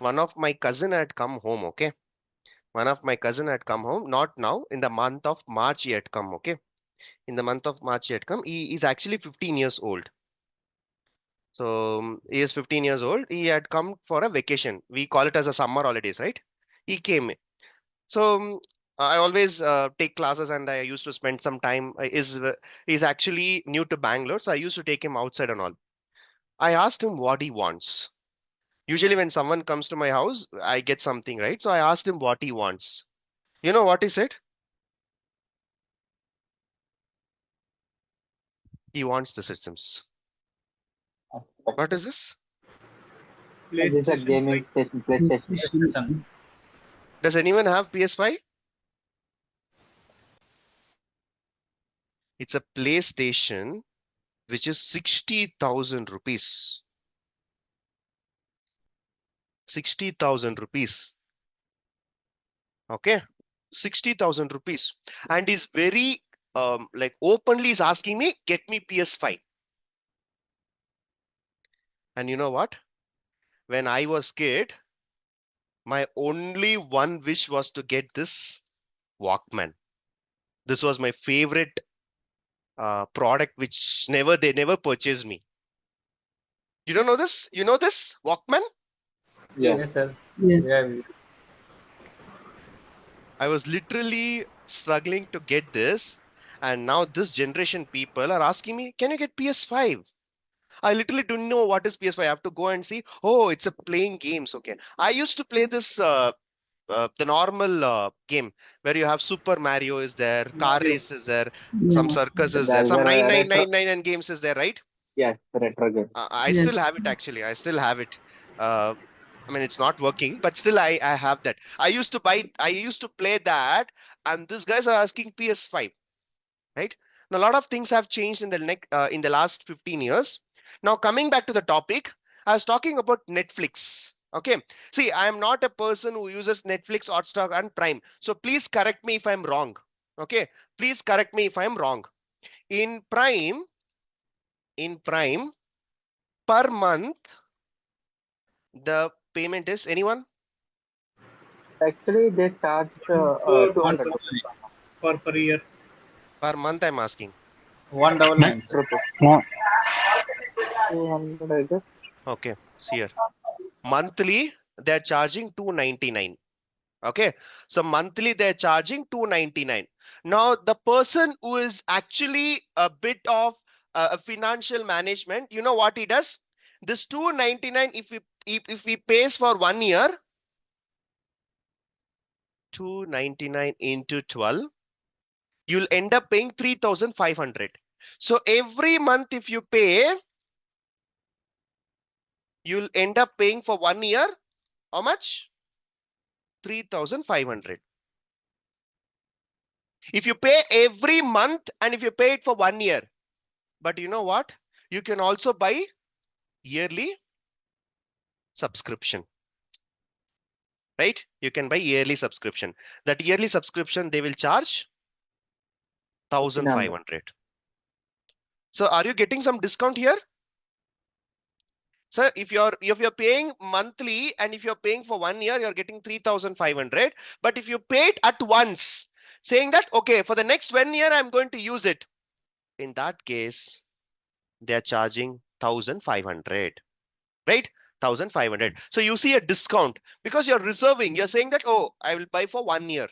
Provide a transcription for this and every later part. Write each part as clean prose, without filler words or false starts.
one of my cousin had come home, okay? One of my cousin had come home, not now, in the month of March he had come, okay? In the month of March he had come. He is actually 15 years old. So he is 15 years old. He had come for a vacation. We call it as a summer holidays, right? He came. So I always take classes and I used to spend some time. He's actually new to Bangalore, so I used to take him outside and all. I asked him what he wants. Usually when someone comes to my house, I get something, right? So I asked him what he wants. You know what he said? He wants the systems. What is this? This is a PlayStation gaming 5. station, PlayStation. PlayStation. Does anyone have PS5? It's a PlayStation which is 60,000 rupees. 60,000 rupees. Okay. 60,000 rupees. And he's very like openly is asking me, get me PS5. And you know what? When I was kid, my only one wish was to get this Walkman. This was my favorite product, which they never purchased me. You don't know this? You know this Walkman? Yes. Yes, sir. Yes. Yeah. I was literally struggling to get this, and now this generation people are asking me, "Can you get PS5?" I literally don't know what is PS5. I have to go and see. Oh, it's a playing games. Okay, I used to play this the normal game where you have Super Mario is there, car Mario. race is there, some Yeah. circus is there, There's some a retro. 9999 and games is there, right? Yes, retro games. I still Yes. have it actually. I still have it. Uh, I mean, it's not working, but still I have that. I used to play that, and these guys are asking PS5, right? Now, a lot of things have changed in the last 15 years. Now, coming back to the topic, I was talking about Netflix. Okay. See, I am not a person who uses Netflix, Hotstar, and Prime. So please correct me if I'm wrong. Okay. Please correct me if I'm wrong. In Prime, in Prime, per month, the payment is anyone? Actually, they charge For 200 199 for per year. Per month, I'm asking. 199, sir. rupees. No. 200, I guess. Okay, see here. Monthly, they're charging 299. Okay, so monthly they're charging 299. Now, the person who is actually a bit of a financial management, you know what he does? This 299, if he pays for 1 year, 299 into 12, you'll end up paying 3,500. So every month, if you pay, you'll end up paying for 1 year. How much? 3,500. If you pay every month and if you pay it for 1 year, but you know what? You can also buy yearly subscription, right? You can buy yearly subscription. That yearly subscription, they will charge 1500. 1,500. So are you getting some discount here? So if you're paying monthly and if you're paying for 1 year, you're getting 3,500. But if you pay it at once, saying that, okay, for the next 1 year, I'm going to use it. In that case, they're charging 1,500, right? 1,500. So you see a discount because you're reserving. You're saying that, oh, I will buy for 1 year.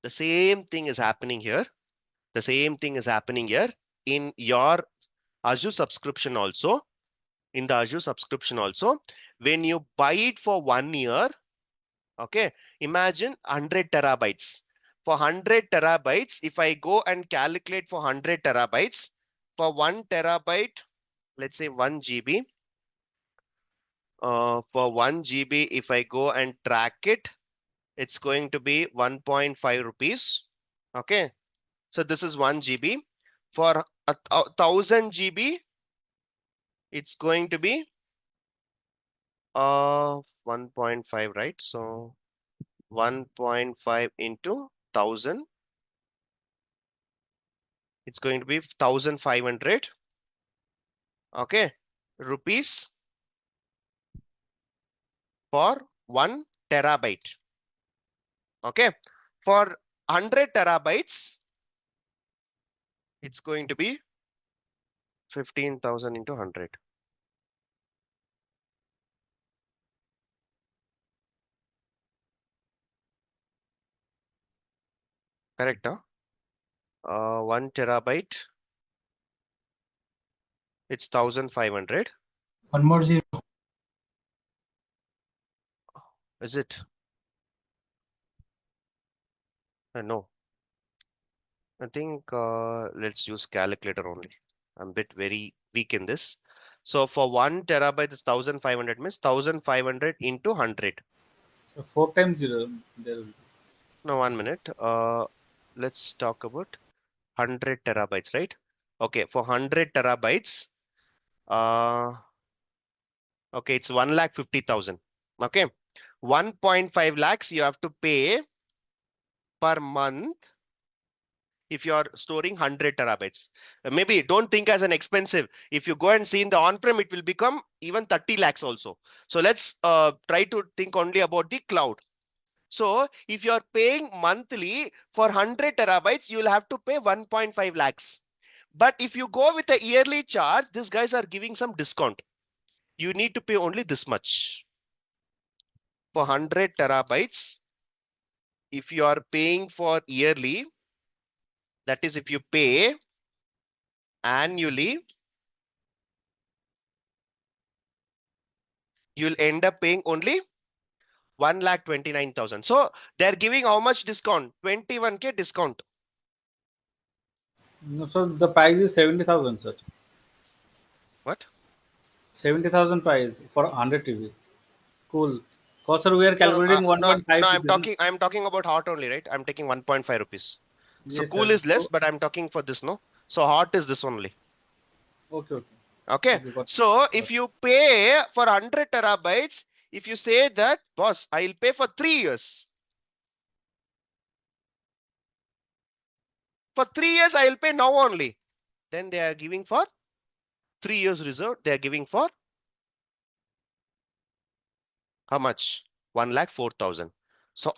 The same thing is happening here. The same thing is happening here in your Azure subscription also. In the Azure subscription also, when you buy it for 1 year, okay, imagine 100 terabytes. For 100 terabytes, if I go and calculate for 100 terabytes, for 1 terabyte, let's say 1 GB, for 1 GB, if I go and track it, it's going to be 1.5 rupees. Okay, so this is 1 GB. For a 1000 GB, it's going to be 1.5, right? So 1.5 into 1000, it's going to be 1,500. Okay, rupees for 1 terabyte. Okay. For 100 terabytes, it's going to be 15,000 into 100. Correct, huh? 1 terabyte, it's 1,500. One more zero. Is it? No. I think let's use calculator only. I'm a bit very weak in this. So for 1 terabyte, it's 1,500 means 1,500 into 100. So 4 times 0. There will be. Now 1 minute. Let's talk about 100 terabytes, right? Okay, for 100 terabytes, okay, it's 1,50,000. Okay, 1.5 lakhs you have to pay per month if you're storing 100 terabytes. Maybe don't think as an expensive. If you go and see in the on-prem, it will become even 30 lakhs also. So let's try to think only about the cloud. So if you're paying monthly for 100 terabytes, you'll have to pay 1.5 lakhs. But if you go with a yearly charge, these guys are giving some discount. You need to pay only this much. For 100 terabytes, if you are paying for yearly, that is if you pay annually, you'll end up paying only 1,29,000. So they're giving how much discount? 21K discount. No, so the price is 70,000, sir. What? 70,000 price for 100 TV. Cool. Because sir, we are No, calculating no, 1.5 no, to business. I'm talking about hot only, right? I'm taking 1.5 rupees. So Yes, cool sir. is less, So, but I'm talking for this, no? So hot is this only. okay, okay. Okay. Okay, got So it. if you pay for 100 terabytes, if you say that, boss, I'll pay for 3 years. For 3 years, I'll pay now only. Then they are giving for 3 years reserve. They are giving for how much? 1,04,000.